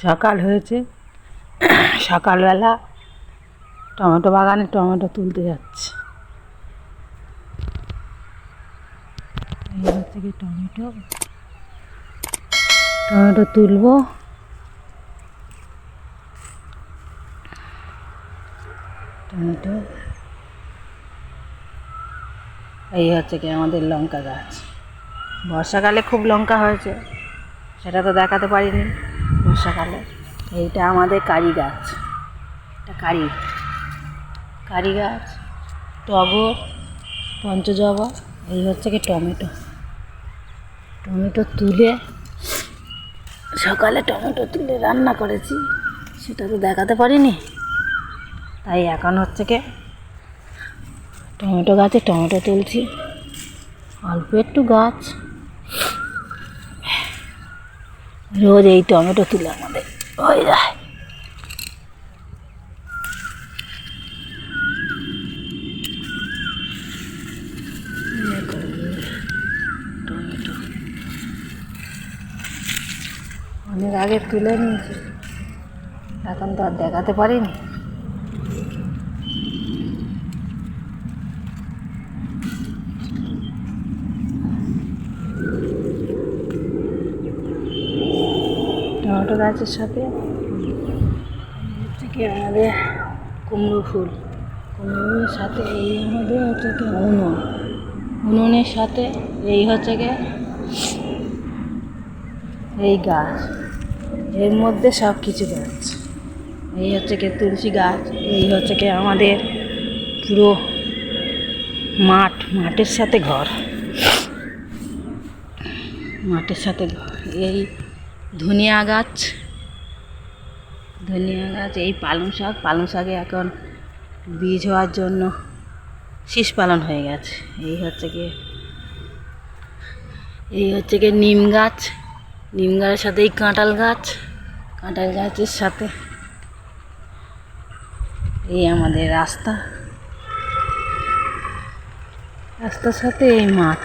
সকাল হয়েছে, সকালবেলা টমেটো বাগানে টমেটো তুলতে যাচ্ছে। এই হচ্ছে কি টমেটো তুলবো। টমেটো এই হচ্ছে কি আমাদের লঙ্কা গাছ। বর্ষাকালে খুব লঙ্কা হয়েছে, সেটা তো দেখাতে পারিনি বর্ষাকালে। এইটা আমাদের কারি গাছ, এটা কারি গাছ, টগর, পঞ্চজবা। এই হচ্ছে কি টমেটো তুলে সকালে টমেটো তুলে রান্না করেছি, সেটা তো দেখাতে পারিনি। তাই এখন হচ্ছে কি টমেটো গাছে টমেটো তুলছি। অল্প একটু গাছ, রোজ এই টমেটো তুলে আমাদের হয়ে যায়। টমেটো অনেক আগে তুলে নিয়েছি, এখন তো আর দেখাতে পারিনি। টমেটো গাছের সাথে হচ্ছে কি আমাদের কুমড়ো কুমড়োর সাথে এই আমাদের হচ্ছে কি উনুনের সাথে এই হচ্ছে কি এই গাছ, এর মধ্যে সব কিছু গাছ। এই হচ্ছে কি তুলসী গাছ, এই হচ্ছে কি আমাদের পুরো মাঠের সাথে ঘর, এই ধনিয়া গাছ, এই পালং শাকে এখন বীজ হওয়ার জন্য শীষ পালন হয়ে গেছে। এই হচ্ছে কি নিম গাছের সাথে এই কাঁঠাল গাছের সাথে এই আমাদের রাস্তার সাথে এই মাঠ।